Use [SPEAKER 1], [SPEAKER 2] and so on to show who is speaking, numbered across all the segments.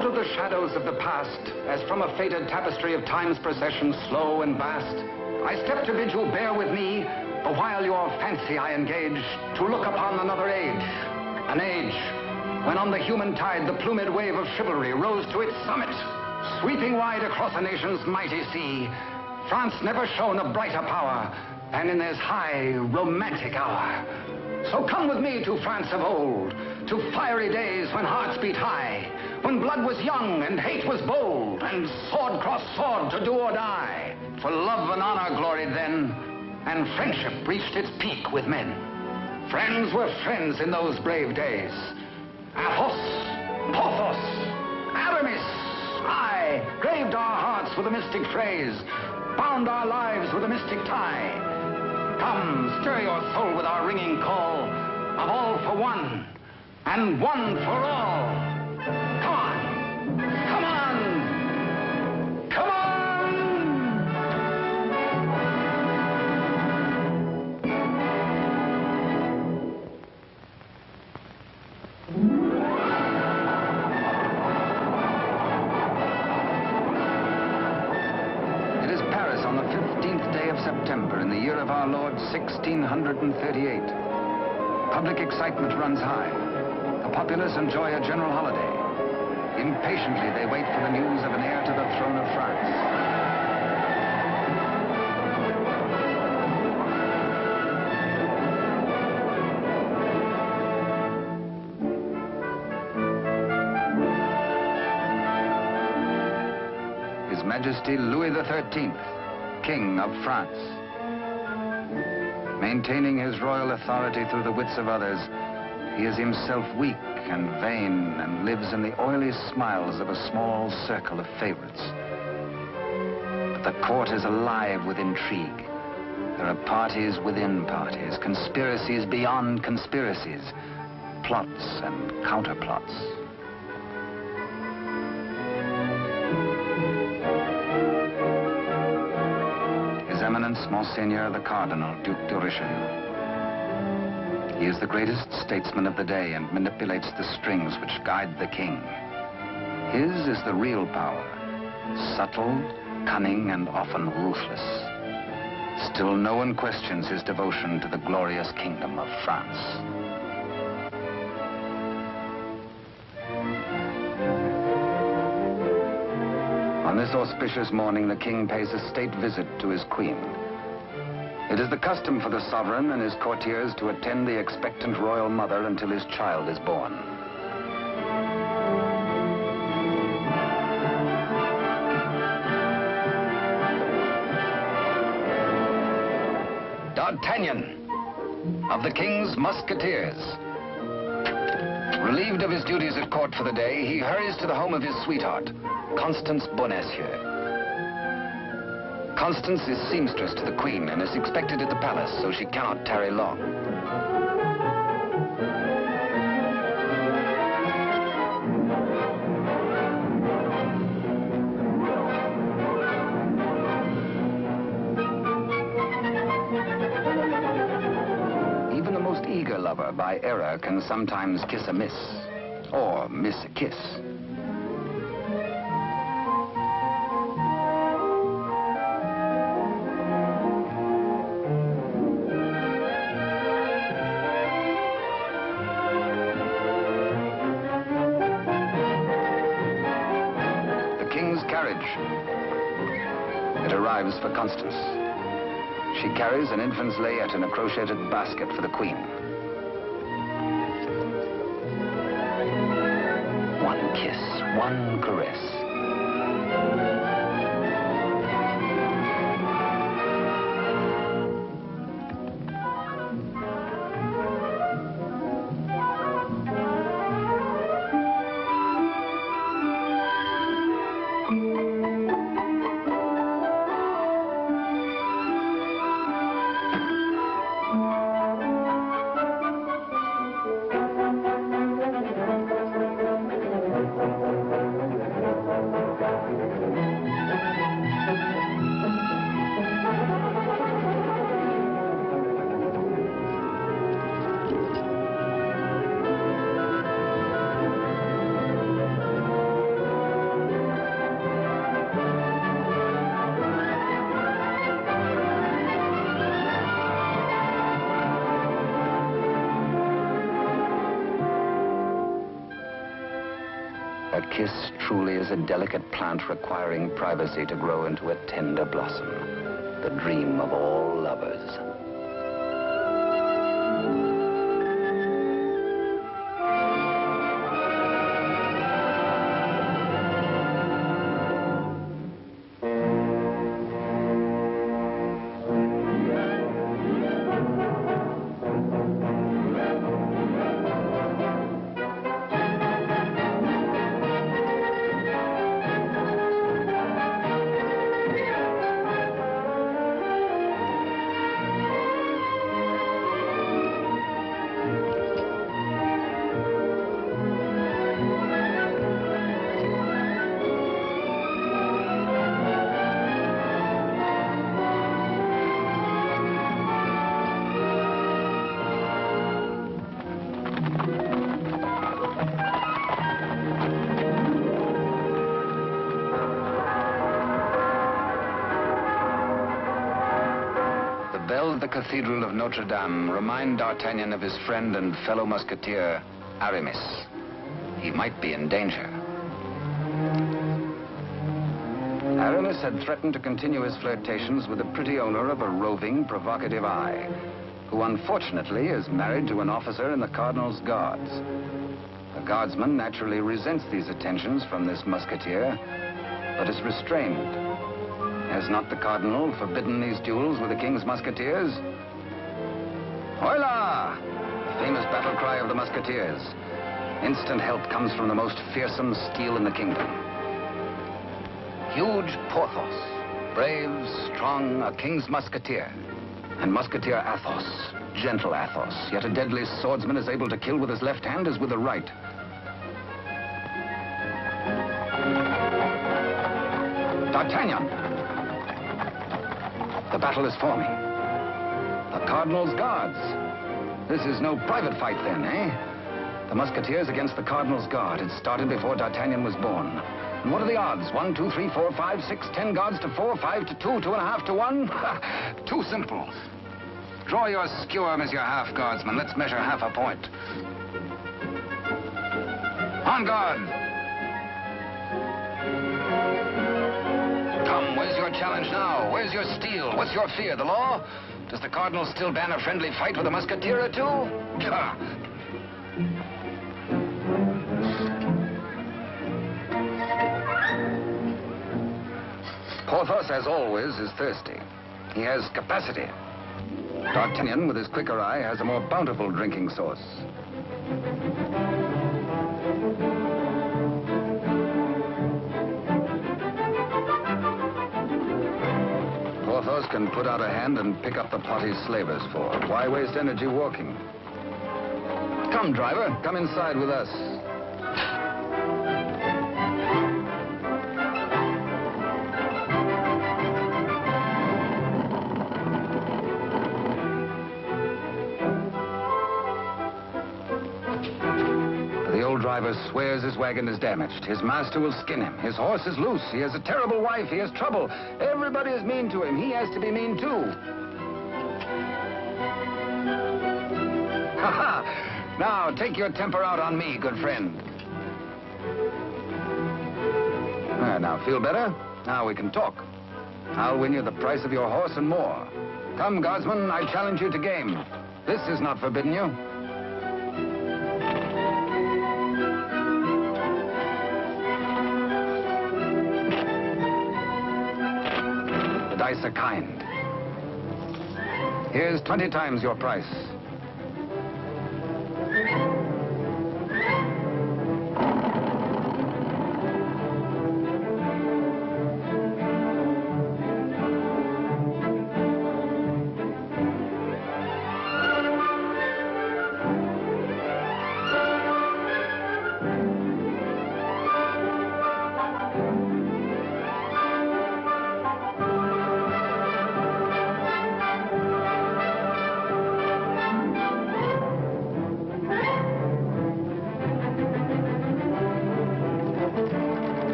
[SPEAKER 1] Out of the shadows of the past, as from a faded tapestry of time's procession, slow and vast, I step to bid you bear with me, the while your fancy I engage, to look upon another age. An age when on the human tide the plumed wave of chivalry rose to its summit, sweeping wide across a nation's mighty sea. France never shone a brighter power than in this high, romantic hour. So come with me to France of old, to fiery days when hearts beat high, when blood was young and hate was bold, and sword crossed sword to do or die. For love and honor gloried then, and friendship reached its peak with men. Friends were friends in those brave days. Athos, Porthos, Aramis, aye, graved our hearts with a mystic phrase, bound our lives with a mystic tie. Come, stir your soul with our ringing call of all for one, and one for all. Come on, come on, come on! It is Paris on the 15th day of September in the year of our Lord 1638. Public excitement runs high. The populace enjoy a general holiday. Impatiently, they wait for the news of an heir to the throne of France. His Majesty Louis XIII, King of France. Maintaining his royal authority through the wits of others, he is himself weak and vain and lives in the oily smiles of a small circle of favorites. But the court is alive with intrigue. There are parties within parties, conspiracies beyond conspiracies, plots and counterplots. His Eminence, Monseigneur the Cardinal, Duc de Richelieu. He is the greatest statesman of the day and manipulates the strings which guide the king. His is the real power, subtle, cunning, and often ruthless. Still, no one questions his devotion to the glorious kingdom of France. On this auspicious morning, the king pays a state visit to his queen. It is the custom for the sovereign and his courtiers to attend the expectant royal mother until his child is born. D'Artagnan, of the King's Musketeers. Relieved of his duties at court for the day, he hurries to the home of his sweetheart, Constance Bonacieux. Constance is seamstress to the Queen and is expected at the palace, so she cannot tarry long. Even the most eager lover, by error, can sometimes kiss a miss, or miss a kiss. It arrives for Constance. She carries an infant's layette in a crocheted basket for the Queen. One kiss, one caress. A kiss truly is a delicate plant requiring privacy to grow into a tender blossom, the dream of all lovers. The Cathedral of Notre Dame remind D'Artagnan of his friend and fellow musketeer, Aramis. He might be in danger. Aramis had threatened to continue his flirtations with the pretty owner of a roving, provocative eye, who unfortunately is married to an officer in the Cardinal's Guards. The guardsman naturally resents these attentions from this musketeer, but is restrained. Has not the Cardinal forbidden these duels with the King's Musketeers? Hola! The famous battle cry of the Musketeers. Instant help comes from the most fearsome steel in the kingdom. Huge Porthos, brave, strong, a King's Musketeer. And Musketeer Athos, gentle Athos, yet a deadly swordsman is able to kill with his left hand as with the right. D'Artagnan! The battle is forming. The Cardinal's Guards. This is no private fight then, eh? The Musketeers against the Cardinal's Guard. It started before D'Artagnan was born. And what are the odds? 1, 2, 3, 4, 5, 6, 10 guards to 4, 5 to 2, 2.5 to 1? Too simple. Draw your skewer, Monsieur Half Guardsman. Let's measure half a point. On guard! Come, where's your challenge now? Where's your steel? What's your fear? The law? Does the Cardinal still ban a friendly fight with a musketeer or two? Porthos, as always, is thirsty. He has capacity. D'Artagnan, with his quicker eye, has a more bountiful drinking source. Porthos can put out a hand and pick up the pot he's slavers for. Why waste energy walking? Come, driver, come inside with us. The old driver swears his wagon is damaged. His master will skin him. His horse is loose. He has a terrible wife. He has trouble. Everybody is mean to him. He has to be mean too. Ha ha! Now, take your temper out on me, good friend. Now, feel better? Now we can talk. I'll win you the price of your horse and more. Come, guardsman, I challenge you to game. This is not forbidden you. The dice are kind. Here's 20 times your price.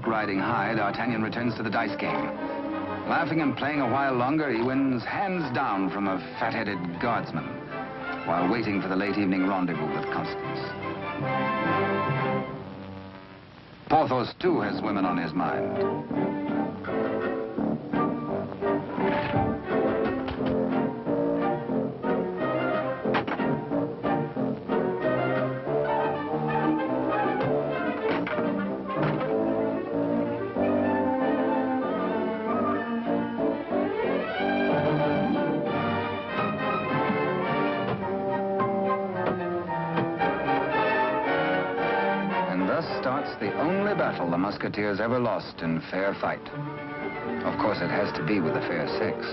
[SPEAKER 1] Riding high, D'Artagnan returns to the dice game. Laughing and playing a while longer, he wins hands down from a fat-headed guardsman while waiting for the late evening rendezvous with Constance. Porthos, too, has women on his mind. The only battle the Musketeers ever lost in fair fight. Of course, it has to be with a fair six.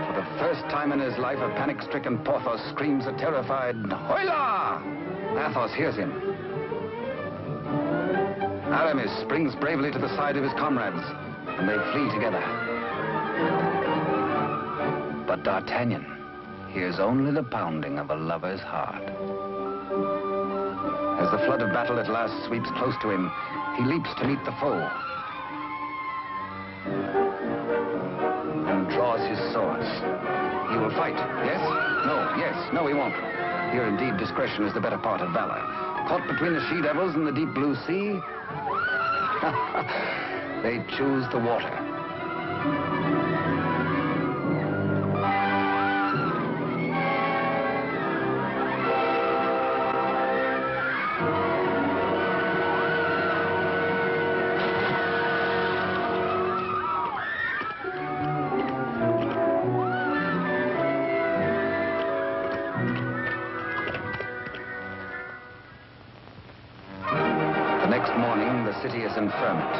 [SPEAKER 1] For the first time in his life, a panic-stricken Porthos screams a terrified, "Hola!" Athos hears him. Aramis springs bravely to the side of his comrades, and they flee together. But D'Artagnan hears only the pounding of a lover's heart. As the flood of battle at last sweeps close to him, he leaps to meet the foe and draws his swords. He will fight, yes? No, yes, no, he won't. Here, indeed, discretion is the better part of valor. Caught between the she-devils and the deep blue sea, they choose the water. The city is in ferment.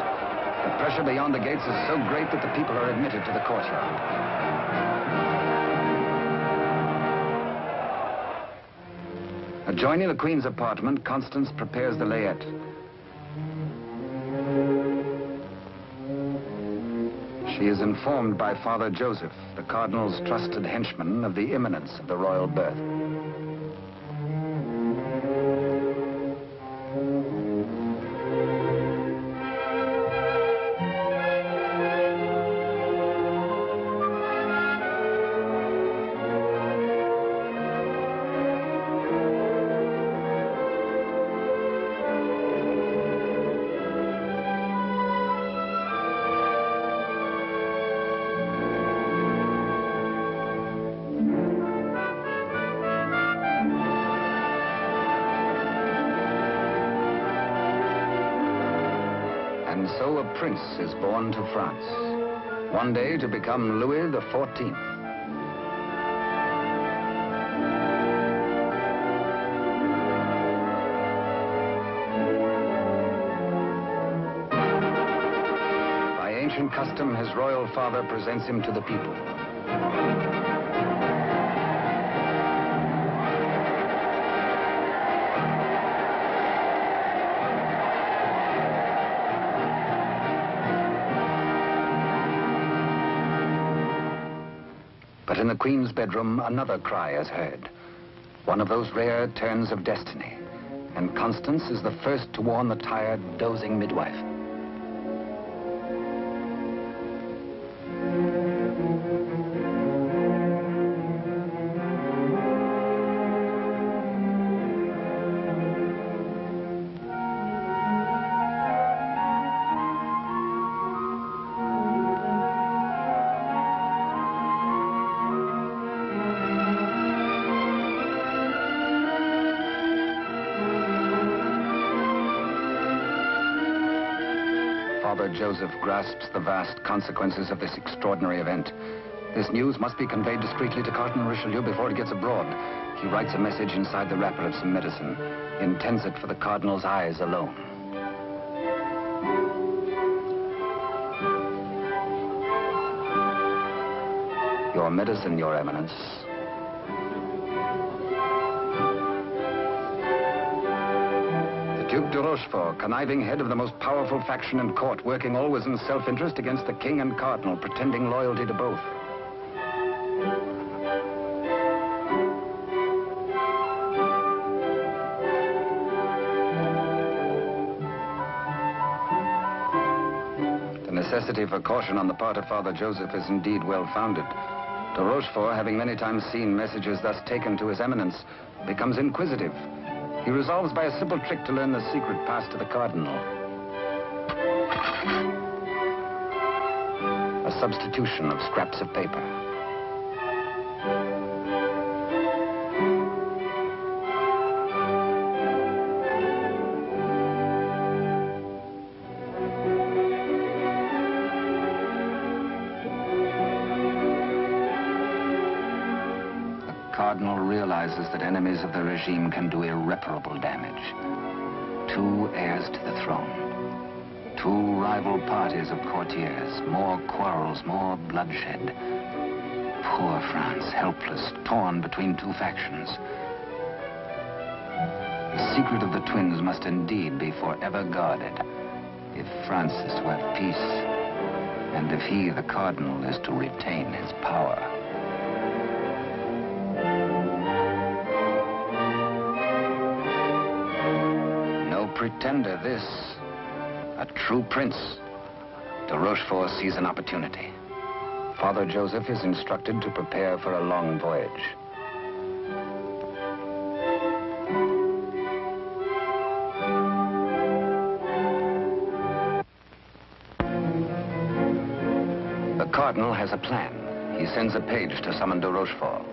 [SPEAKER 1] The pressure beyond the gates is so great that the people are admitted to the courtyard. Adjoining the Queen's apartment, Constance prepares the layette. She is informed by Father Joseph, the Cardinal's trusted henchman, of the imminence of the royal birth. And so a prince is born to France, one day to become Louis XIV. By ancient custom, his royal father presents him to the people. But in the Queen's bedroom, another cry is heard. One of those rare turns of destiny. And Constance is the first to warn the tired, dozing midwife. Father Joseph grasps the vast consequences of this extraordinary event. This news must be conveyed discreetly to Cardinal Richelieu before it gets abroad. He writes a message inside the wrapper of some medicine. He intends it for the Cardinal's eyes alone. Your medicine, Your Eminence. Duke de Rochefort, conniving head of the most powerful faction in court, working always in self-interest against the king and cardinal, pretending loyalty to both. necessity for caution on the part of Father Joseph is indeed well-founded. De Rochefort, having many times seen messages thus taken to his eminence, becomes inquisitive. He resolves by a simple trick to learn the secret passed to the cardinal. A substitution of scraps of paper. Cardinal realizes that enemies of the regime can do irreparable damage. Two heirs to the throne. Two rival parties of courtiers. More quarrels, more bloodshed. Poor France, helpless, torn between two factions. The secret of the twins must indeed be forever guarded if France is to have peace, and if he, the cardinal, is to retain his power. Pretender, this. A true prince. De Rochefort sees an opportunity. Father Joseph is instructed to prepare for a long voyage. The cardinal has a plan. He sends a page to summon de Rochefort.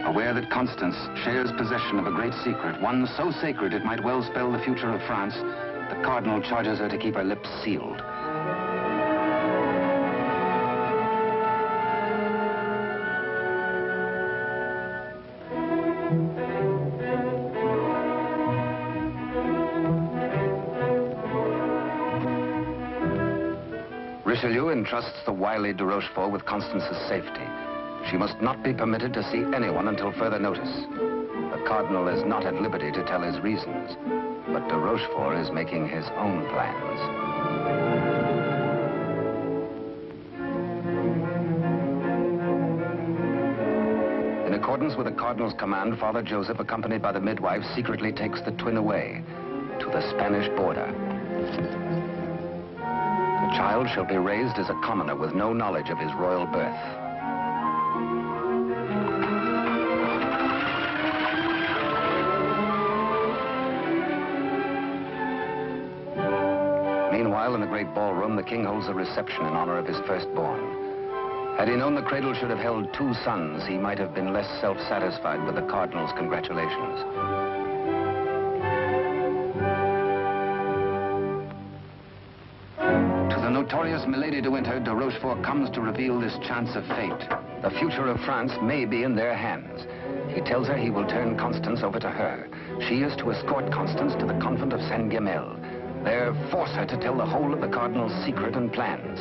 [SPEAKER 1] Aware that Constance shares possession of a great secret, one so sacred it might well spell the future of France, the cardinal charges her to keep her lips sealed. Richelieu entrusts the wily de Rochefort with Constance's safety. She must not be permitted to see anyone until further notice. The cardinal is not at liberty to tell his reasons, but de Rochefort is making his own plans. In accordance with the cardinal's command, Father Joseph, accompanied by the midwife, secretly takes the twin away to the Spanish border. The child shall be raised as a commoner with no knowledge of his royal birth. Meanwhile, in the great ballroom, the king holds a reception in honor of his firstborn. Had he known the cradle should have held two sons, he might have been less self-satisfied with the cardinal's congratulations. To the notorious Milady de Winter, de Rochefort comes to reveal this chance of fate. The future of France may be in their hands. He tells her he will turn Constance over to her. She is to escort Constance to the convent of Saint-Guemel. There, force her to tell the whole of the cardinal's secret and plans.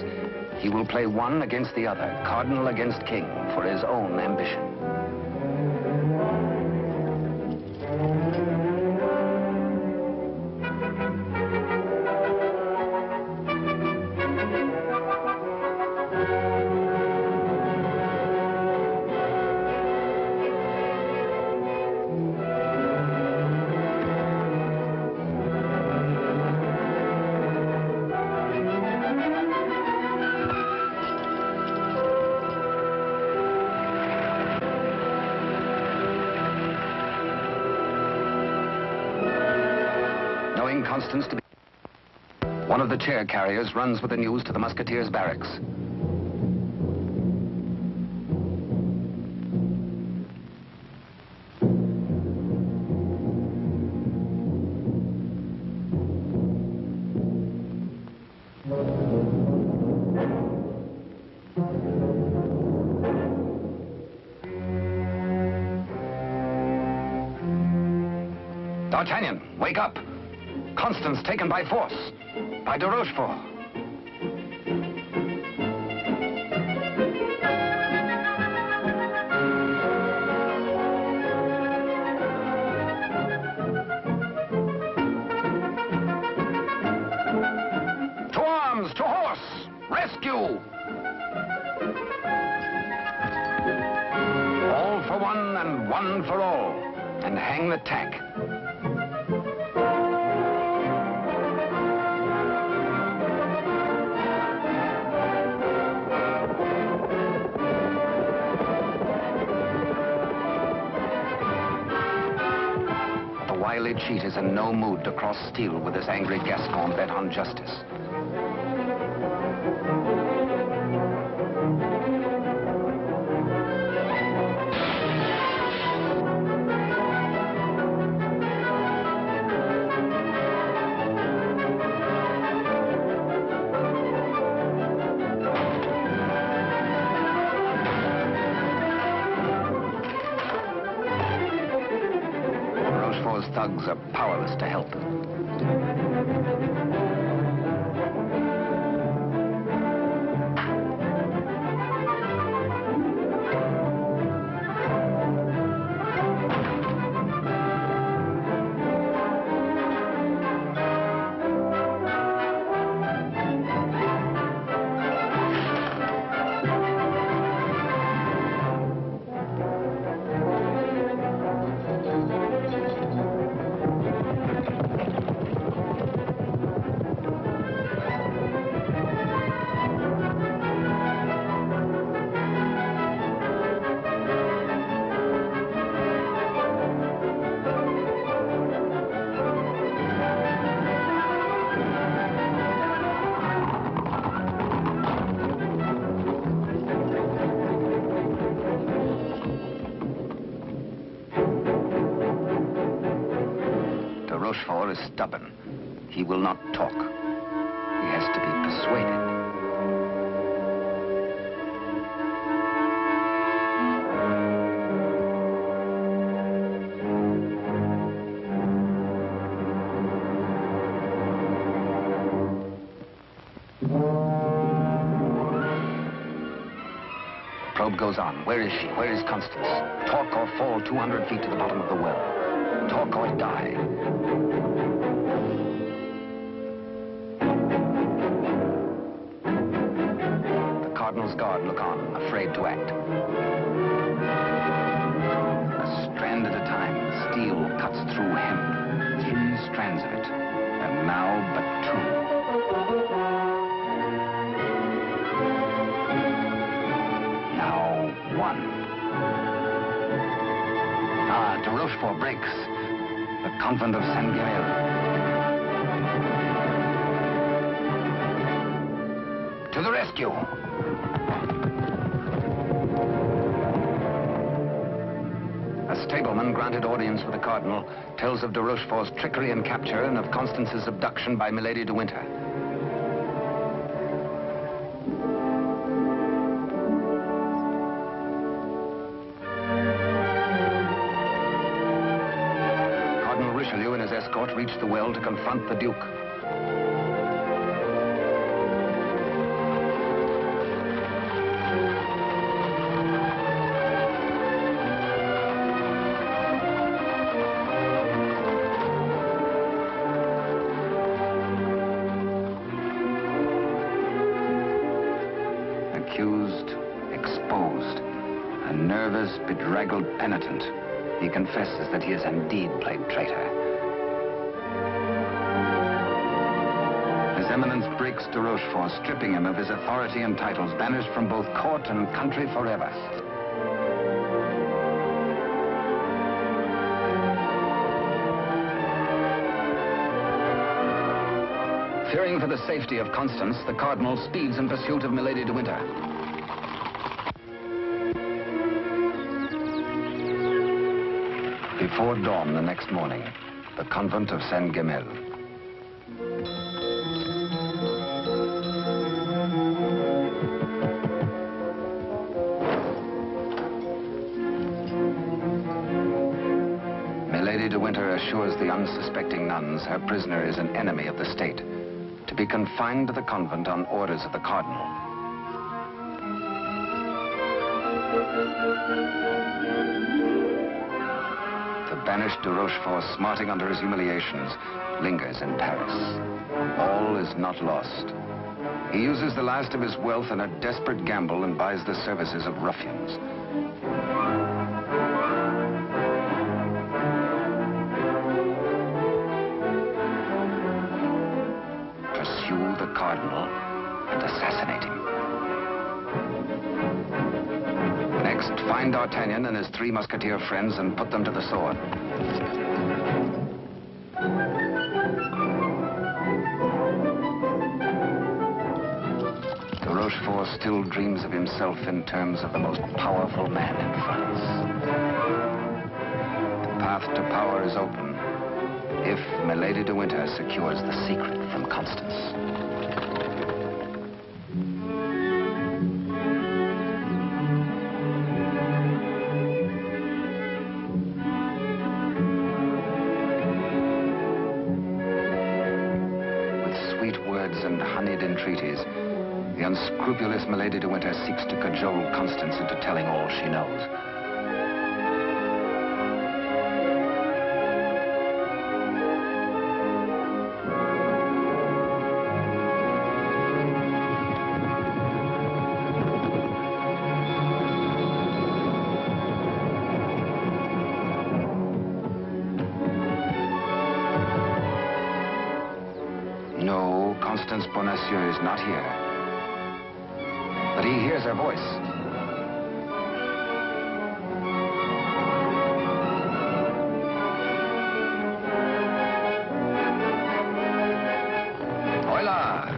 [SPEAKER 1] He will play one against the other, cardinal against king, for his own ambition. Constance to be... One of the chair carriers runs with the news to the Musketeers' barracks. D'Artagnan, wake up! Constance taken by force, by de Rochefort. one for all, and hang the tack. The wily cheat is in no mood to cross steel with this angry Gascon bent on justice. Thugs are powerless to help. Rochefort is stubborn. He will not talk. He has to be persuaded. The probe goes on. Where is she? Where is Constance? Talk or fall 200 feet to the bottom of the well. Talk or die. The Cardinal's guard look on, afraid to act. A strand at a time, steel cuts through hemp. 3 strands of it, and now but 2. Now 1. De Rochefort breaks. The convent of Saint-Guerel. To the rescue! A stableman granted audience with the Cardinal tells of de Rochefort's trickery and capture and of Constance's abduction by Milady de Winter. Richelieu and his escort reached the well to confront the Duke. Accused, exposed, a nervous, bedraggled penitent. He confesses that he has indeed played traitor. His Eminence breaks de Rochefort, stripping him of his authority and titles, banished from both court and country forever. Fearing for the safety of Constance, the Cardinal speeds in pursuit of Milady de Winter. Before dawn the next morning, the convent of Saint-Guerel. Milady de Winter assures the unsuspecting nuns her prisoner is an enemy of the state, to be confined to the convent on orders of the Cardinal. The banished de Rochefort, smarting under his humiliations, lingers in Paris. All is not lost. He uses the last of his wealth in a desperate gamble and buys the services of ruffians. cardinal and assassinate him. Next, find D'Artagnan and his three musketeer friends and put them to the sword. De Rochefort still dreams of himself in terms of the most powerful man in France. The path to power is open if Milady de Winter secures the secret from Constance. And honeyed entreaties, the unscrupulous Milady de Winter seeks to cajole Constance into telling all she knows. No, Constance Bonacieux is not here. But he hears her voice. Hola!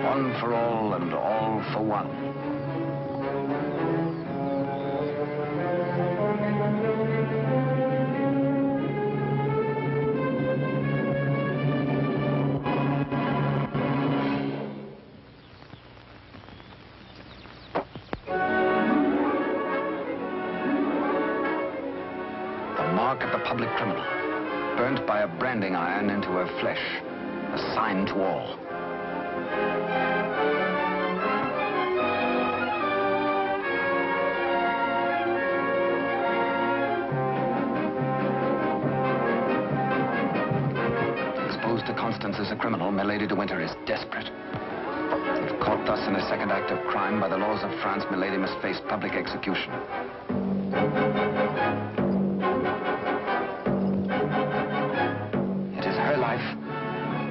[SPEAKER 1] One for all and all for one. Mark of the public criminal, burnt by a branding iron into her flesh, a sign to all. Exposed to Constance as a criminal, Milady de Winter is desperate. If caught thus in a second act of crime by the laws of France, Milady must face public execution.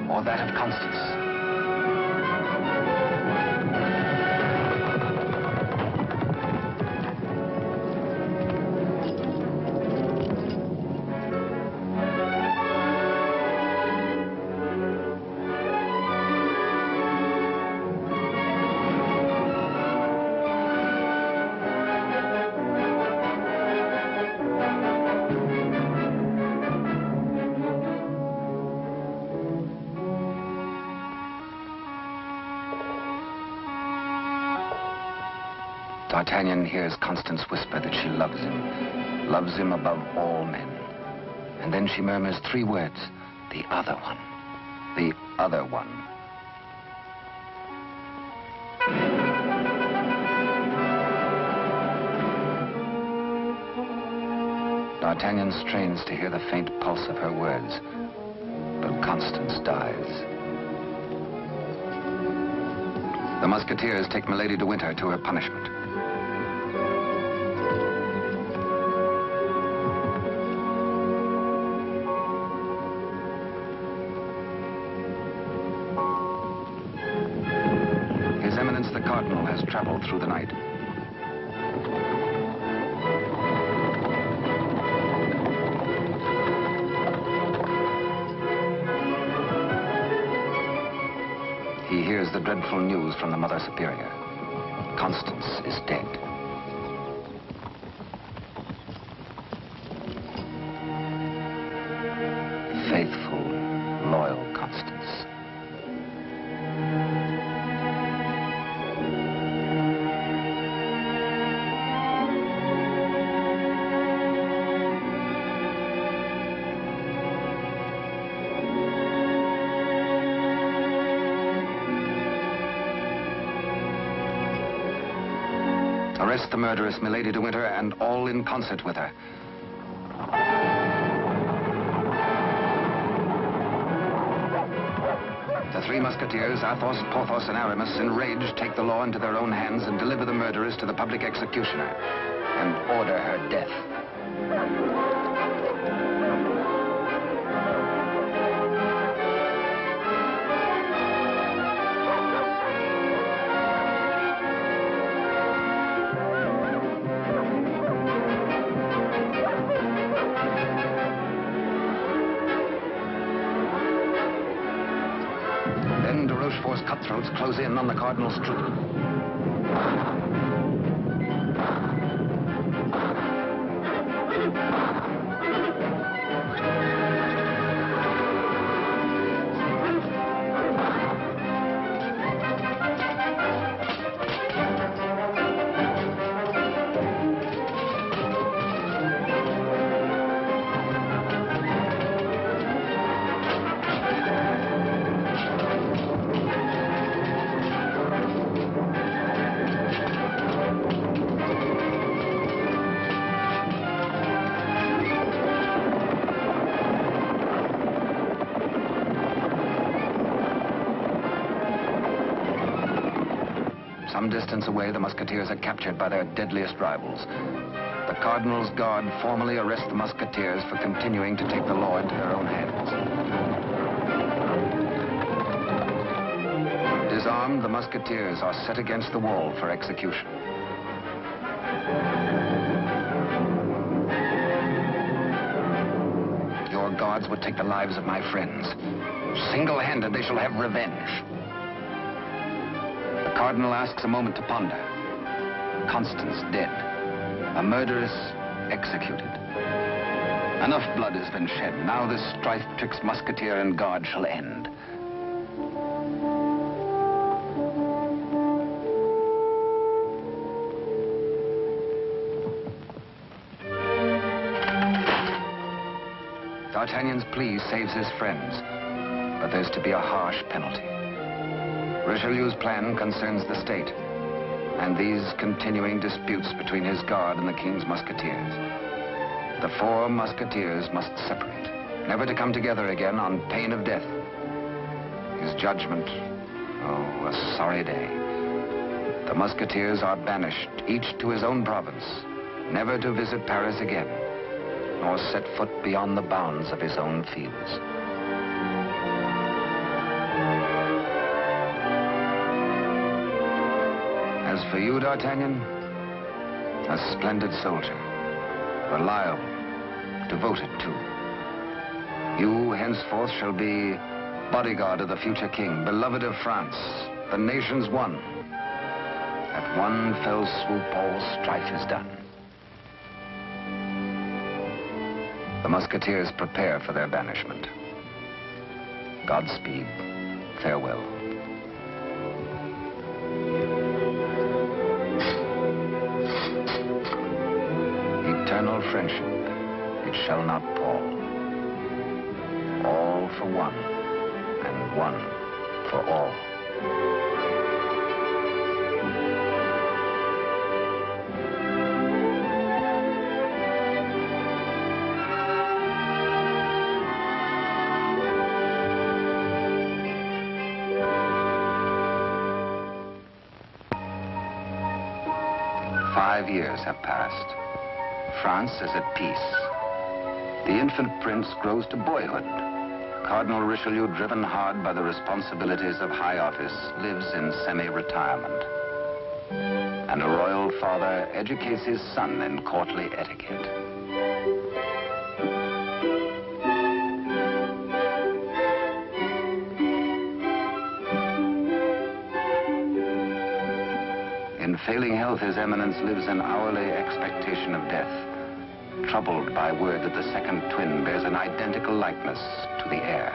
[SPEAKER 1] Or that of Constance. D'Artagnan hears Constance whisper that she loves him above all men. And then she murmurs three words, the other one, the other one. D'Artagnan strains to hear the faint pulse of her words, but Constance dies. The Musketeers take Milady de Winter to her punishment. His Eminence the Cardinal has traveled through the night. He hears the dreadful news from the Mother Superior. Constance is dead. Faithful, loyal Constance. Arrest the murderess, Milady de Winter, and all in concert with her. The Three Musketeers, Athos, Porthos, and Aramis, enraged, take the law into their own hands and deliver the murderess to the public executioner and order her death. course cutthroats close in on the Cardinal's troop. Some distance away, the Musketeers are captured by their deadliest rivals. The Cardinal's Guard formally arrest the Musketeers for continuing to take the law into their own hands. Disarmed, the Musketeers are set against the wall for execution. Your guards would take the lives of my friends. Single-handed, they shall have revenge. The Cardinal asks a moment to ponder. Constance dead. A murderess executed. Enough blood has been shed. Now this strife twixt Musketeer and Guard shall end. D'Artagnan's plea saves his friends, but there's to be a harsh penalty. Richelieu's plan concerns the state, and these continuing disputes between his guard and the King's Musketeers. The four Musketeers must separate, never to come together again on pain of death. His judgment, oh, a sorry day. The Musketeers are banished, each to his own province, never to visit Paris again, nor set foot beyond the bounds of his own fields. As for you, D'Artagnan, a splendid soldier, reliable, devoted too. You henceforth shall be bodyguard of the future king, beloved of France, the nation's one. At one fell swoop, all strife is done. The Musketeers prepare for their banishment. Godspeed, farewell. Eternal friendship, it shall not pall. All for one, and one for all. 5 years have passed. France is at peace. The infant prince grows to boyhood. Cardinal Richelieu, driven hard by the responsibilities of high office, lives in semi-retirement. And a royal father educates his son in courtly etiquette. In failing health, His Eminence lives in hourly expectation of death, troubled by word that the second twin bears an identical likeness to the heir.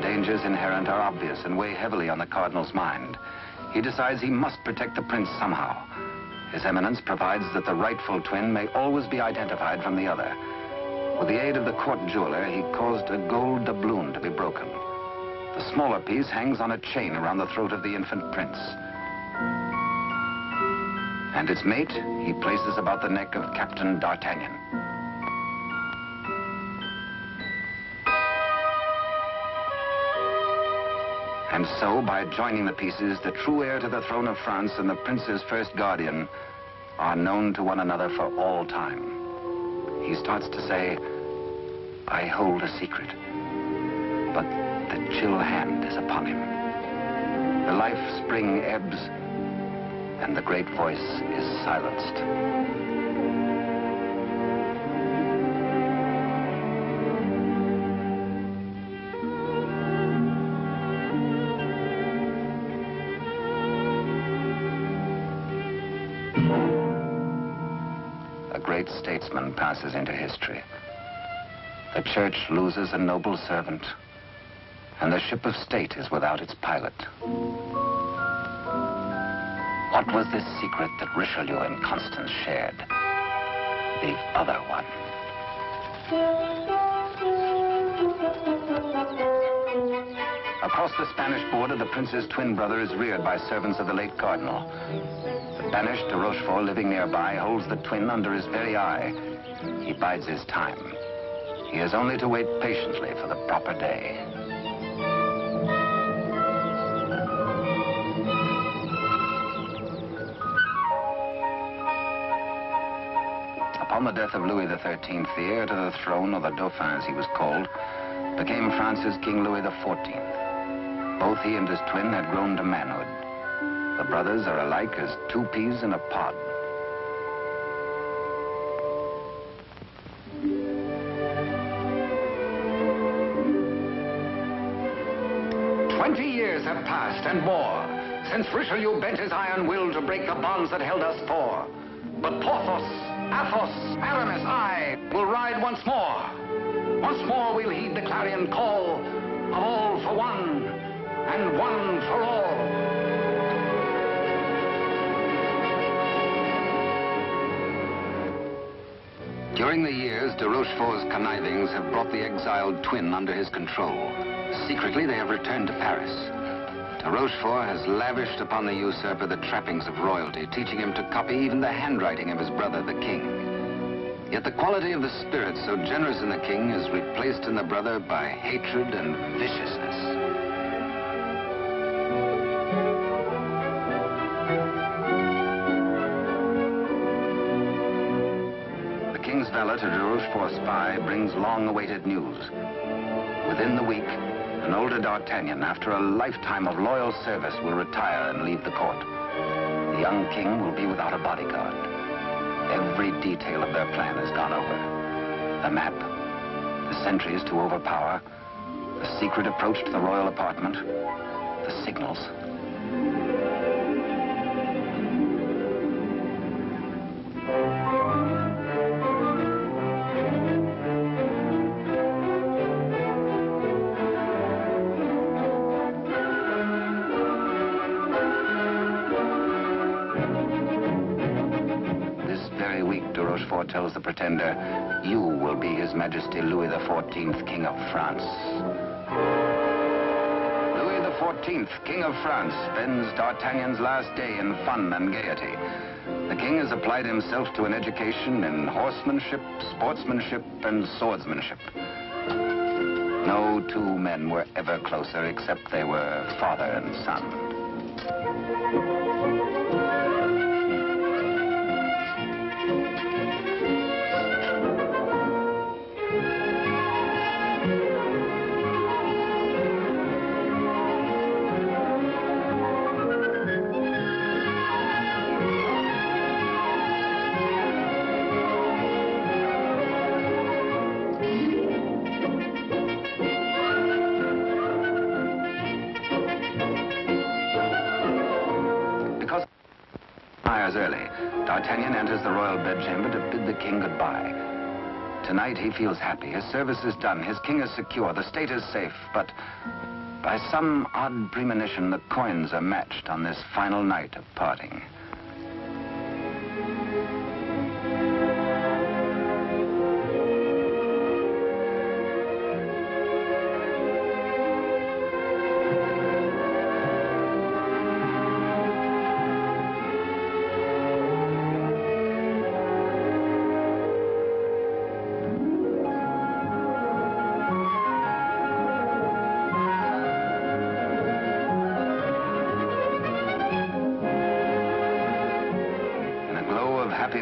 [SPEAKER 1] Dangers inherent are obvious and weigh heavily on the Cardinal's mind. He decides he must protect the prince somehow. His Eminence provides that the rightful twin may always be identified from the other. With the aid of the court jeweler, he caused a gold doubloon to be broken. The smaller piece hangs on a chain around the throat of the infant prince. And its mate he places about the neck of Captain D'Artagnan. And so, by joining the pieces, the true heir to the throne of France and the prince's first guardian are known to one another for all time. He starts to say, I hold a secret. but the chill hand is upon him. The life spring ebbs, and the great voice is silenced. A great statesman passes into history. The church loses a noble servant, and the ship of state is without its pilot. What was this secret that Richelieu and Constance shared? The other one. Across the Spanish border, the prince's twin brother is reared by servants of the late cardinal. The banished de Rochefort, living nearby, holds the twin under his very eye. He bides his time. He has only to wait patiently for the proper day. Upon the death of Louis XIII, the heir to the throne, or the Dauphin as he was called, became France's King Louis XIV. Both he and his twin had grown to manhood. The brothers are alike as two peas in a pod. Years have passed and more since Richelieu bent his iron will to break the bonds that held us four. But Porthos, Athos, Aramis, I will ride once more. Once more we'll heed the clarion call of all for one and one for all. During the years, de Rochefort's connivings have brought the exiled twin under his control. Secretly, they have returned to Paris. De Rochefort has lavished upon the usurper the trappings of royalty, teaching him to copy even the handwriting of his brother, the king. Yet the quality of the spirit so generous in the king is replaced in the brother by hatred and viciousness. The king's valet, a de Rochefort spy, brings long-awaited news. Within the week, an older D'Artagnan, after a lifetime of loyal service, will retire and leave the court. The young king will be without a bodyguard. Every detail of their plan has gone over. The map, the sentries to overpower, the secret approach to the royal apartment, the signals. Tells the pretender, you will be His Majesty Louis XIV, King of France. Louis XIV, King of France, spends D'Artagnan's last day in fun and gaiety. The king has applied himself to an education in horsemanship, sportsmanship, and swordsmanship. No two men were ever closer, except they were father and son. Early, D'Artagnan enters the royal bedchamber to bid the king goodbye. Tonight he feels happy. His service is done. His king is secure. The state is safe. But by some odd premonition, the coins are matched on this final night of parting.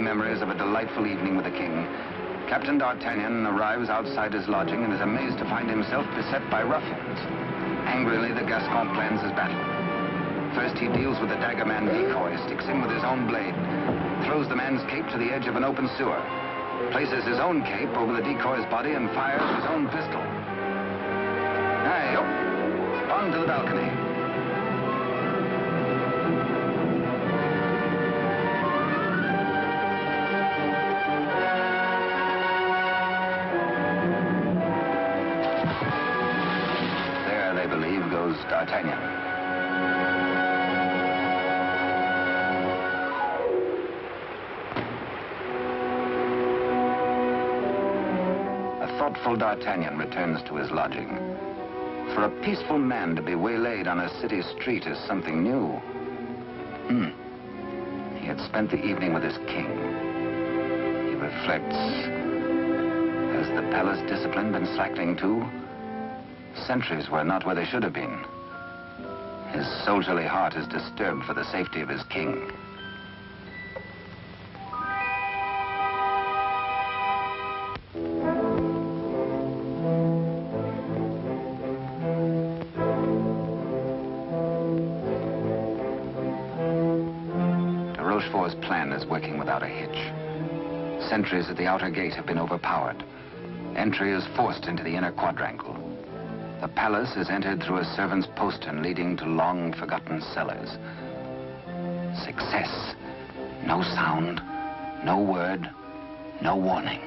[SPEAKER 1] Memories of a delightful evening with the king, Captain D'Artagnan arrives outside his lodging and is amazed to find himself beset by ruffians. Angrily, the Gascon plans his battle. First, he deals with the dagger man decoy, sticks him with his own blade, throws the man's cape to the edge of an open sewer, places his own cape over the decoy's body and fires his own pistol. Aye, up, on to the balcony. There, they believe, goes D'Artagnan. Thoughtful D'Artagnan returns to his lodging. For a peaceful man to be waylaid on a city street is something new. He had spent the evening with his king. He reflects. Has the palace discipline been slackening too? Sentries were not where they should have been. His soldierly heart is disturbed for the safety of his king. Rochefort's plan is working without a hitch. Sentries at the outer gate have been overpowered. Entry is forced into the inner quadrangle. The palace is entered through a servant's postern leading to long-forgotten cellars. Success. No sound, no word, no warning.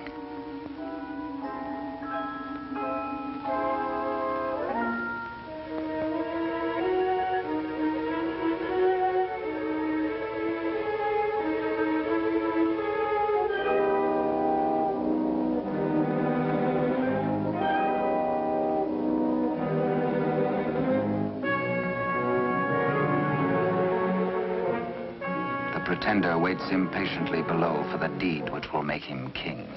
[SPEAKER 1] The pretender waits impatiently below for the deed which will make him king.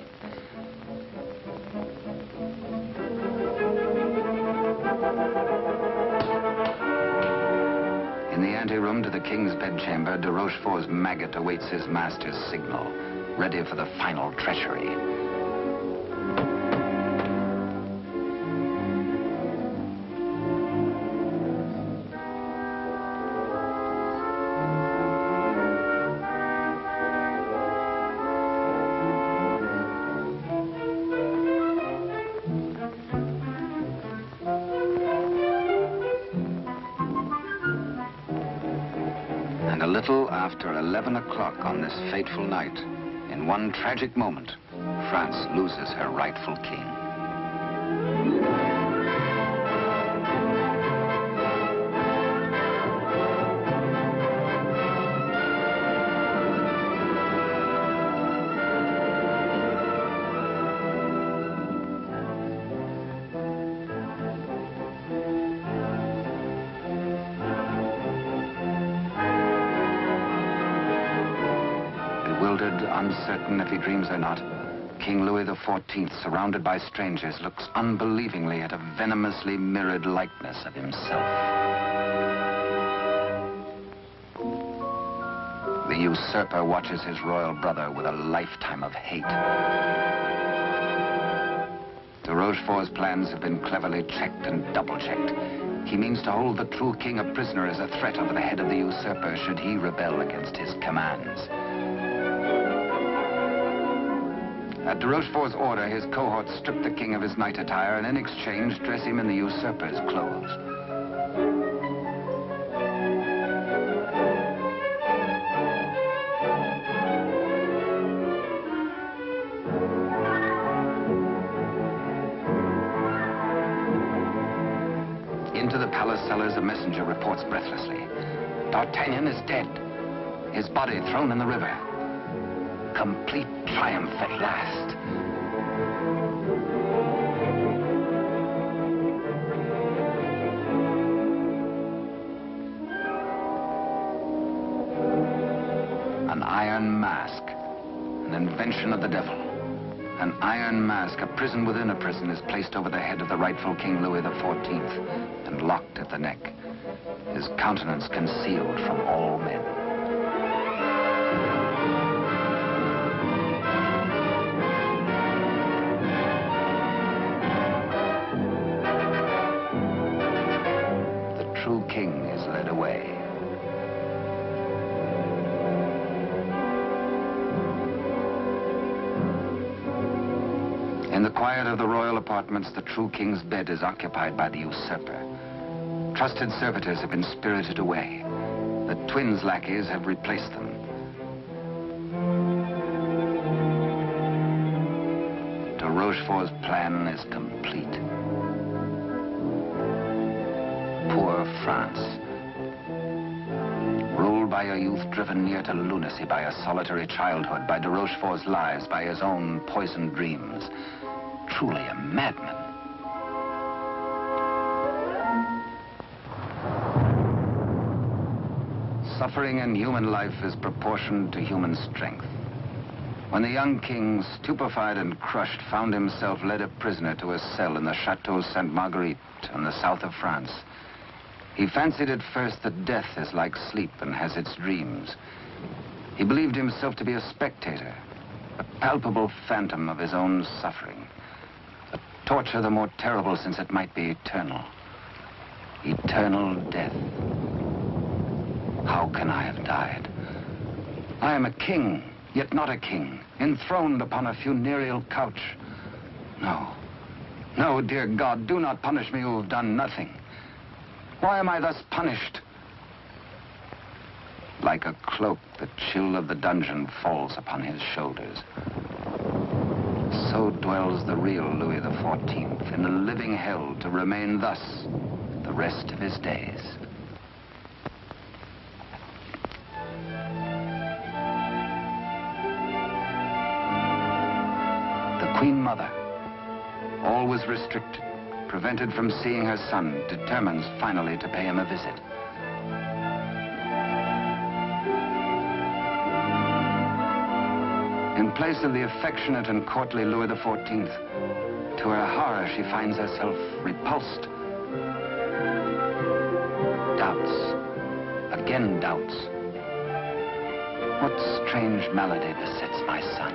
[SPEAKER 1] In the anteroom to the king's bedchamber, de Rochefort's maggot awaits his master's signal, ready for the final treachery. And a little after 11 o'clock on this fateful night, in one tragic moment, France loses her rightful king. Bewildered, uncertain if he dreams or not, King Louis XIV, surrounded by strangers, looks unbelievingly at a venomously mirrored likeness of himself. The usurper watches his royal brother with a lifetime of hate. De Rochefort's plans have been cleverly checked and double-checked. He means to hold the true king a prisoner as a threat over the head of the usurper should he rebel against his commands. At de Rochefort's order, his cohorts strip the king of his night attire and in exchange dress him in the usurper's clothes. Into the palace cellars, a messenger reports breathlessly. D'Artagnan is dead. His body thrown in the river. Complete triumph at last. An iron mask, an invention of the devil. An iron mask, a prison within a prison, is placed over the head of the rightful King Louis XIV and locked at the neck, his countenance concealed from all men. the quiet of the royal apartments, the true king's bed is occupied by the usurper. Trusted servitors have been spirited away. The twins' lackeys have replaced them. De Rochefort's plan is complete. Poor France. Ruled by a youth driven near to lunacy by a solitary childhood, by de Rochefort's lies, by his own poisoned dreams. Truly a madman. Suffering in human life is proportioned to human strength. When the young king, stupefied and crushed, found himself led a prisoner to a cell in the Chateau Sainte Marguerite in the south of France, he fancied at first that death is like sleep and has its dreams. He believed himself to be a spectator, a palpable phantom of his own suffering. A torture the more terrible since it might be eternal. Eternal death. How can I have died? I am a king, yet not a king, enthroned upon a funereal couch. No, no, dear God, do not punish me who have done nothing. Why am I thus punished? Like a cloak, the chill of the dungeon falls upon his shoulders. So dwells the real Louis XIV in a living hell, to remain thus the rest of his days. The Queen Mother, always restricted, prevented from seeing her son, determines finally to pay him a visit. In place of the affectionate and courtly Louis XIV, to her horror, she finds herself repulsed. Doubts, again doubts. What strange malady besets my son?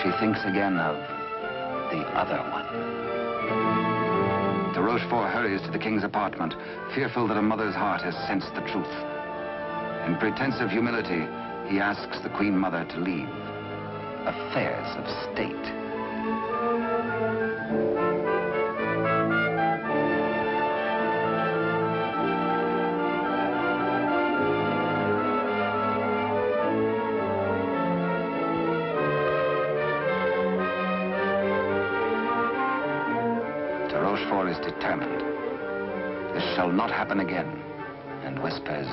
[SPEAKER 1] She thinks again of the other one. De Rochefort hurries to the king's apartment, fearful that a mother's heart has sensed the truth. In pretense of humility, he asks the Queen Mother to leave affairs of state. De Rochefort is determined. This shall not happen again, and whispers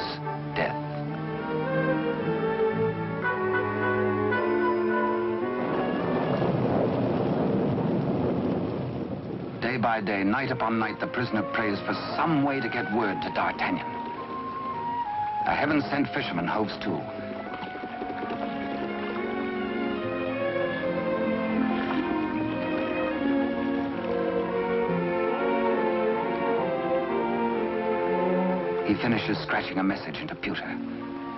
[SPEAKER 1] death. Day by day, night upon night, the prisoner prays for some way to get word to D'Artagnan. A heaven-sent fisherman hoves to. He finishes scratching a message into pewter,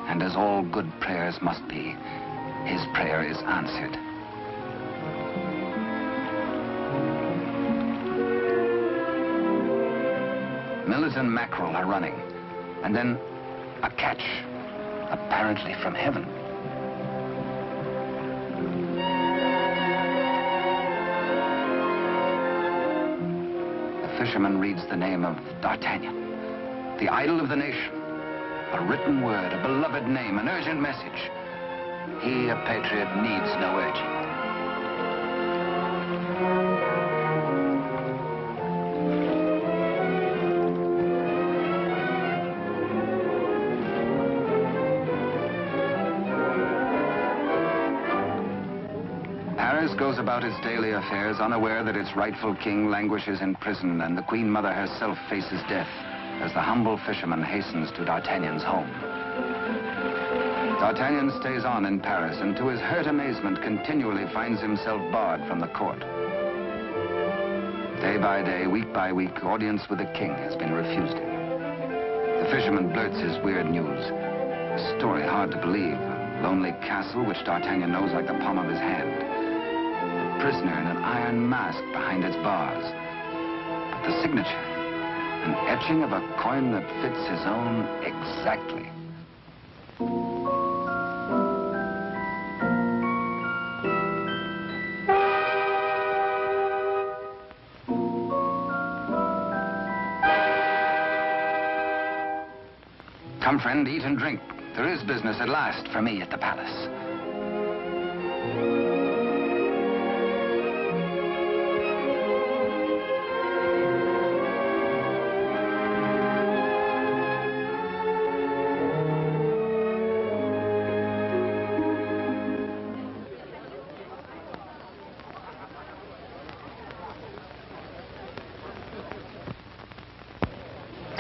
[SPEAKER 1] and as all good prayers must be, his prayer is answered. Millet and mackerel are running, and then a catch, apparently from heaven. The fisherman reads the name of D'Artagnan, the idol of the nation. A written word, a beloved name, an urgent message. He, a patriot, needs no urging. Paris goes about its daily affairs, unaware that its rightful king languishes in prison, and the Queen Mother herself faces death as the humble fisherman hastens to D'Artagnan's home. D'Artagnan stays on in Paris, and to his hurt amazement continually finds himself barred from the court. Day by day, week by week, audience with the king has been refused him. The fisherman blurts his weird news. A story hard to believe. A lonely castle which D'Artagnan knows like the palm of his hand. A prisoner in an iron mask behind its bars. But the signature, an etching of a coin that fits his own exactly. Come, friend, eat and drink. There is business at last for me at the palace.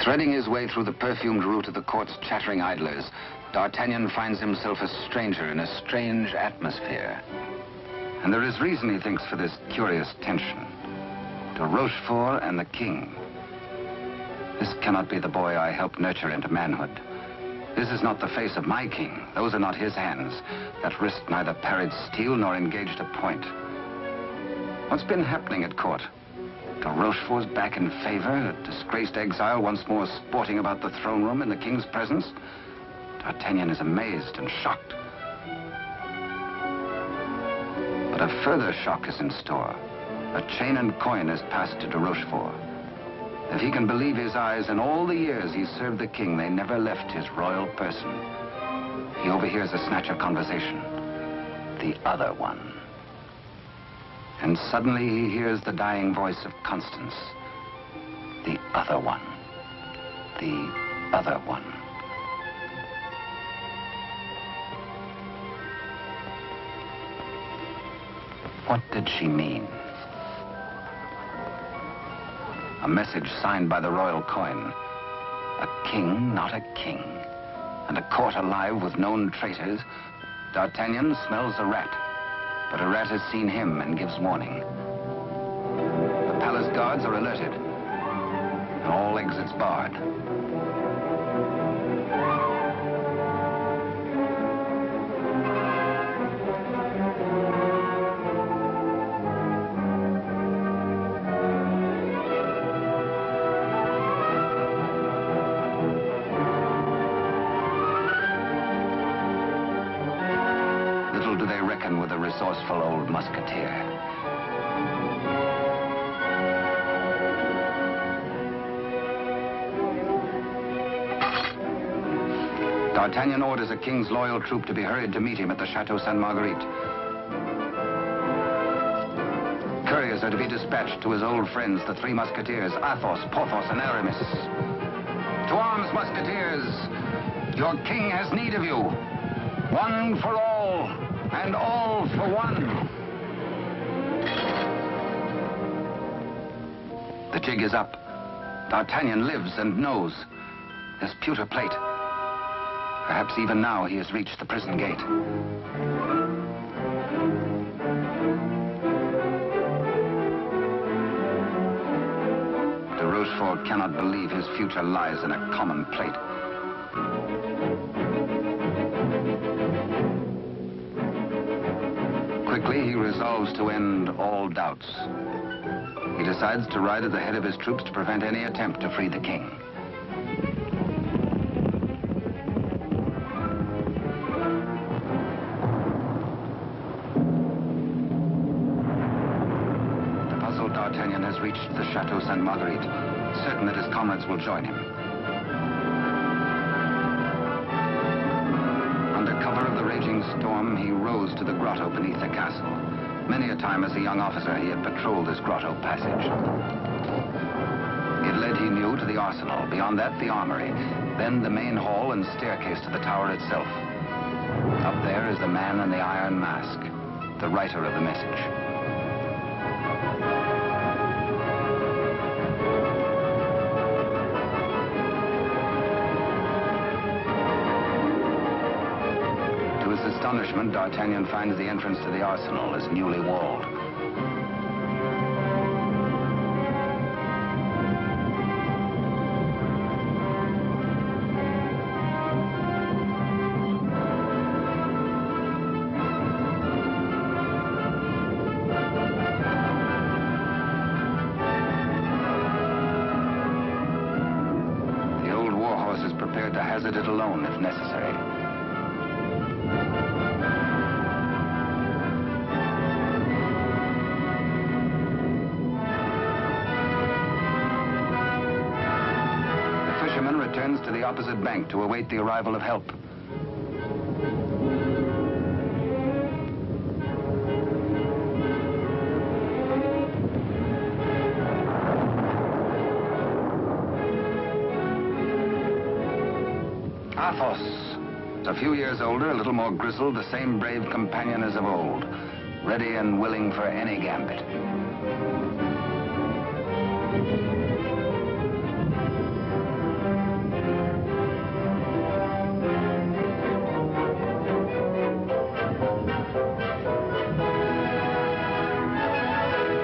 [SPEAKER 1] Threading his way through the perfumed route of the court's chattering idlers, D'Artagnan finds himself a stranger in a strange atmosphere. And there is reason, he thinks, for this curious tension. De Rochefort and the king. This cannot be the boy I helped nurture into manhood. This is not the face of my king. Those are not his hands that risked neither parried steel nor engaged a point. What's been happening at court? De Rochefort's back in favor, a disgraced exile once more sporting about the throne room in the king's presence. D'Artagnan is amazed and shocked. But a further shock is in store. A chain and coin is passed to de Rochefort. If he can believe his eyes, in all the years he served the king, they never left his royal person. He overhears a snatch of conversation. The other one. And suddenly he hears the dying voice of Constance. The other one. The other one. What did she mean? A message signed by the royal coin. A king, not a king. And a court alive with known traitors. D'Artagnan smells a rat. But a rat has seen him and gives warning. The palace guards are alerted. And all exits barred. With a resourceful old musketeer. D'Artagnan orders a king's loyal troop to be hurried to meet him at the Chateau Sainte-Marguerite. Couriers are to be dispatched to his old friends, the Three Musketeers, Athos, Porthos, and Aramis. To arms, musketeers! Your king has need of you. One for all. And all for one. The jig is up. D'Artagnan lives and knows. There's pewter plate. Perhaps even now he has reached the prison gate. De Rochefort cannot believe his future lies in a common plate. Quickly, he resolves to end all doubts. He decides to ride at the head of his troops to prevent any attempt to free the king. The puzzled D'Artagnan has reached the Chateau Sainte-Marguerite, certain that his comrades will join him. Under cover of the raging storm, he rose to the grotto beneath the castle. Many a time as a young officer, he had patrolled this grotto passage. It led, he knew, to the arsenal. Beyond that, the armory. Then the main hall and staircase to the tower itself. Up there is the man in the iron mask, the writer of the message. Astonishment, D'Artagnan finds the entrance to the arsenal is newly walled. The old warhorse is prepared to hazard it alone if necessary. turns to the opposite bank to await the arrival of help. Athos, a few years older, a little more grizzled, the same brave companion as of old, ready and willing for any gambit.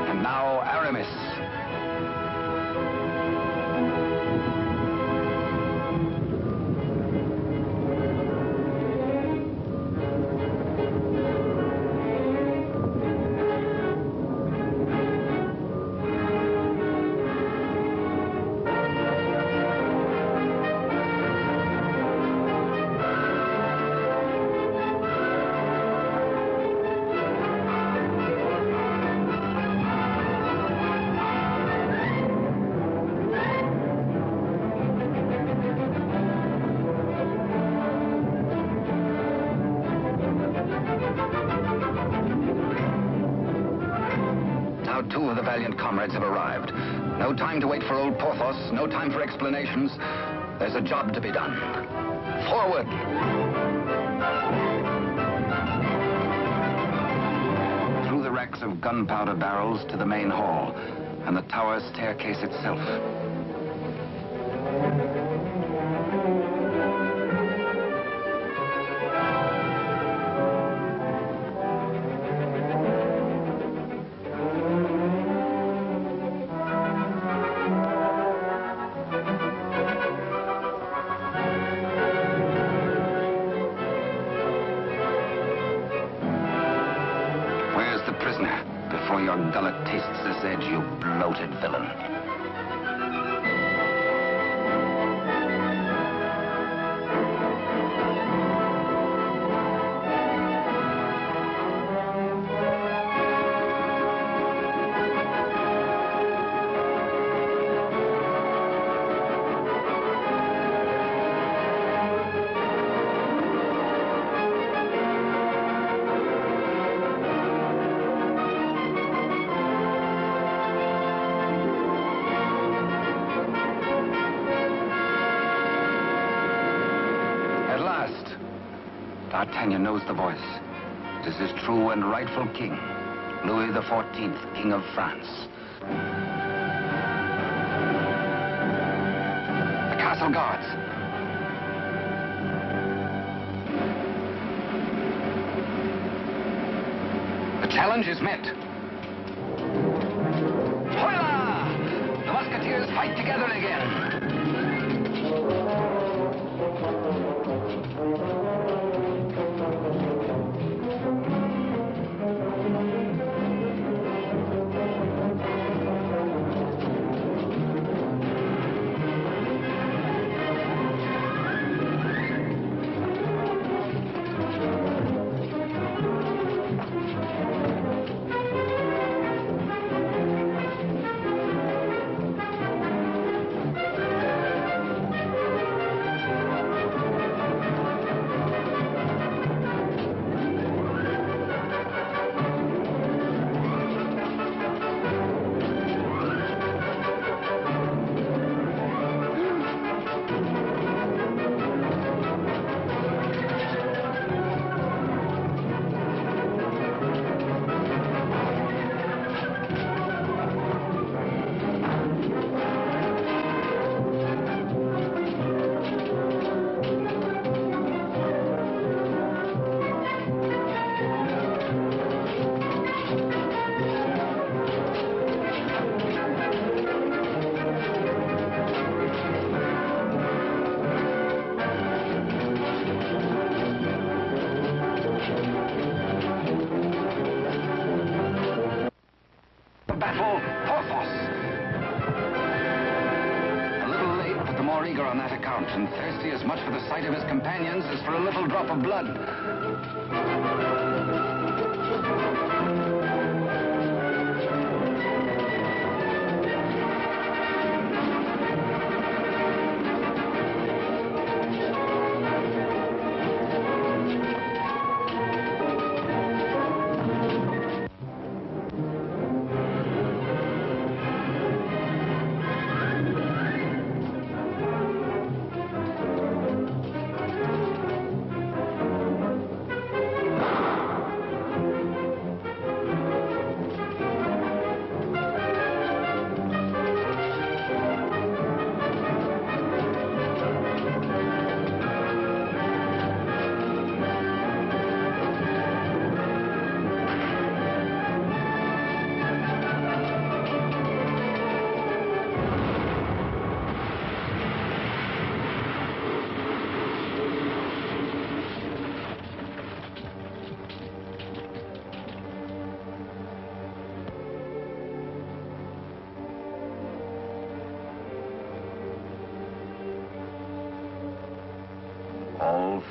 [SPEAKER 1] And now Aramis. Now two of the valiant comrades have arrived. No time to wait for old Porthos, no time for explanations. There's a job to be done. Forward! Through the racks of gunpowder barrels to the main hall, and the tower staircase itself. Before your gullet tastes this edge, you bloated villain. D'Artagnan knows the voice. It is his true and rightful king, Louis XIV, King of France. The castle guards. The challenge is met. Hola! The Musketeers fight together again. Battle, Porthos. A little late, but the more eager on that account, and thirsty as much for the sight of his companions as for a little drop of blood.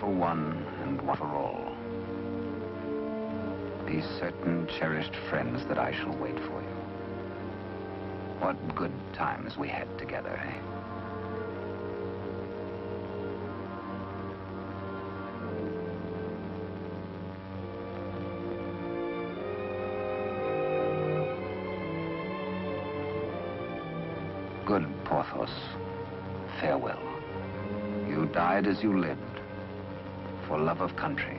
[SPEAKER 1] for one and one for all. Be certain, cherished friends, that I shall wait for you. What good times we had together, eh? Good Porthos, farewell. You died as you lived, for love of country,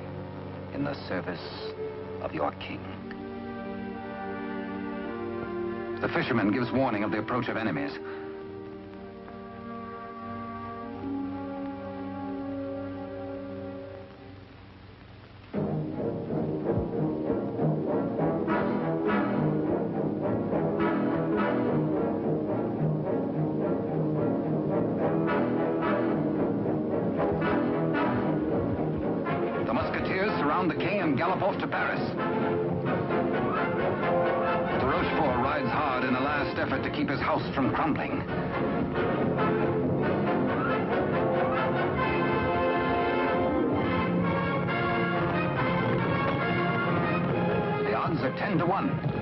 [SPEAKER 1] in the service of your king. The fisherman gives warning of the approach of enemies. The Musketeers surround the king and gallop off to Paris. Rides hard in a last effort to keep his house from crumbling. The odds are 10 to 1.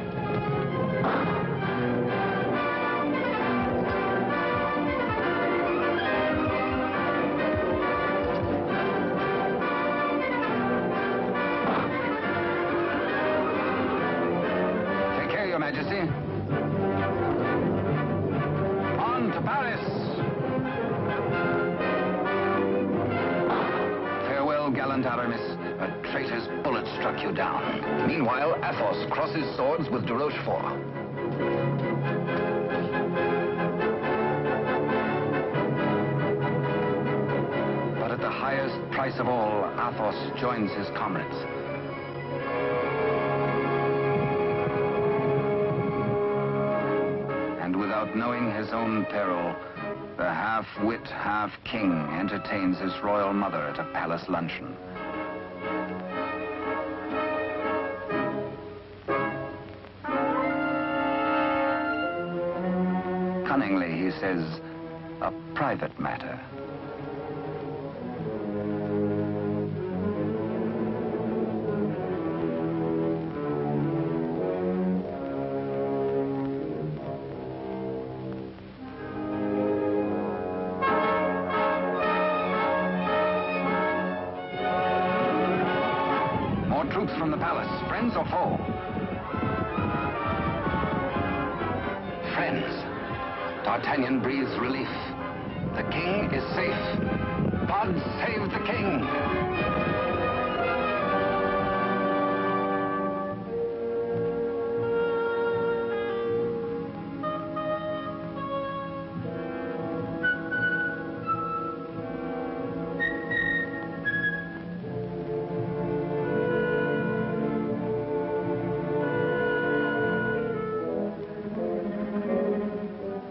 [SPEAKER 1] Your Majesty. On to Paris! Farewell, gallant Aramis. A traitor's bullet struck you down. Meanwhile, Athos crosses swords with de Rochefort. But at the highest price of all, Athos joins his comrades. Without knowing his own peril, the half-wit, half-king entertains his royal mother at a palace luncheon. Cunningly, he says, a private matter. Troops from the palace, friends or foe? Friends. D'Artagnan breathes relief. The king is safe. God save the king!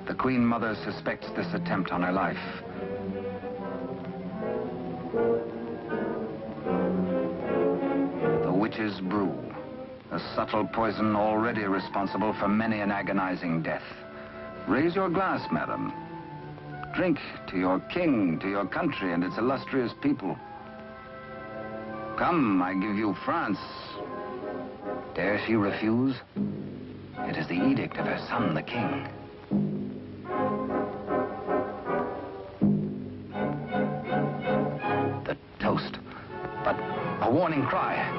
[SPEAKER 1] The Queen Mother suspects this attempt on her life. The witch's brew, a subtle poison already responsible for many an agonizing death. Raise your glass, madam. Drink to your king, to your country, and its illustrious people. Come, I give you France. Dare she refuse? It is the edict of her son, the king. The toast, but a warning cry.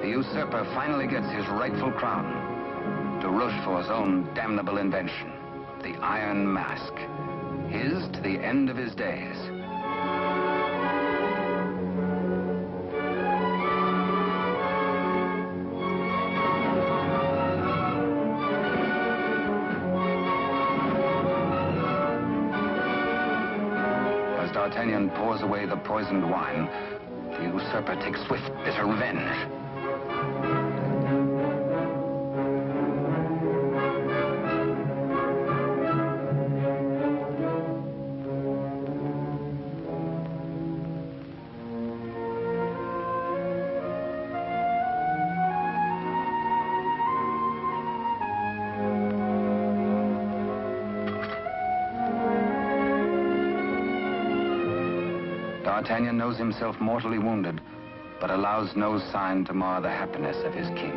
[SPEAKER 1] The usurper finally gets his rightful crown. De Rochefort's own damnable invention, the Iron Mask. His to the end of his days. As D'Artagnan pours away the poisoned wine, the usurper takes swift, bitter revenge. D'Artagnan knows himself mortally wounded, but allows no sign to mar the happiness of his king.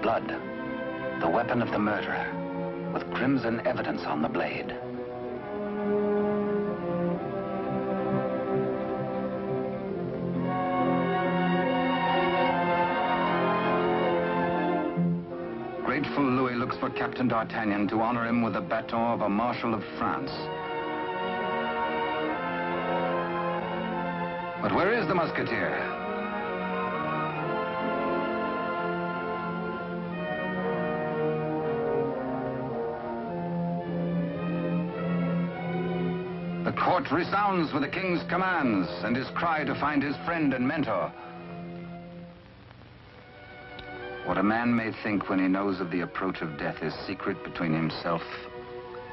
[SPEAKER 1] Blood, the weapon of the murderer, with crimson evidence on the blade. Grateful Louis looks for Captain D'Artagnan to honor him with the baton of a Marshal of France. But where is the Musketeer? The court resounds with the king's commands and his cry to find his friend and mentor. What a man may think when he knows of the approach of death is secret between himself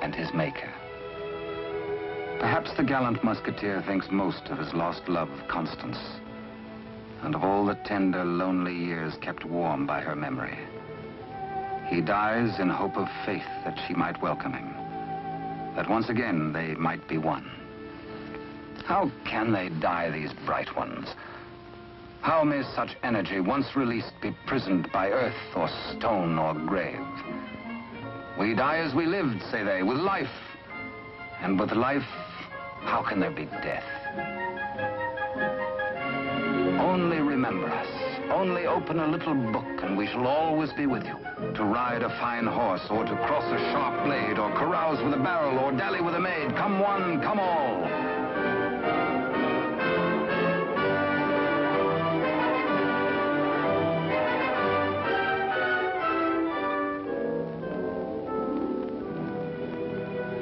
[SPEAKER 1] and his maker. Perhaps the gallant Musketeer thinks most of his lost love of Constance, and of all the tender, lonely years kept warm by her memory. He dies in hope of faith that she might welcome him, that once again they might be one. How can they die, these bright ones? How may such energy, once released, be prisoned by earth or stone or grave? We die as we lived, say they, with life. And with life, how can there be death? Only remember us. Only open a little book and we shall always be with you. To ride a fine horse, or to cross a sharp blade, or carouse with a barrel, or dally with a maid. Come one, come all.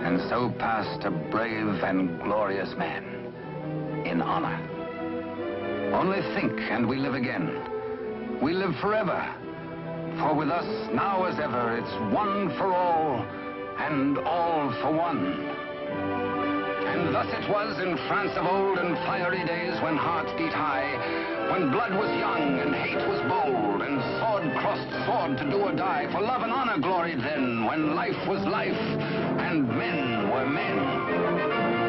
[SPEAKER 1] And so passed a brave and glorious man, in honor. Only think, and we live again. We live forever. For with us, now as ever, it's one for all, and all for one. And thus it was in France of old, in fiery days when hearts beat high, when blood was young and hate was bold, and sword crossed sword to do or die. For love and honor gloried then, when life was life, and men were men.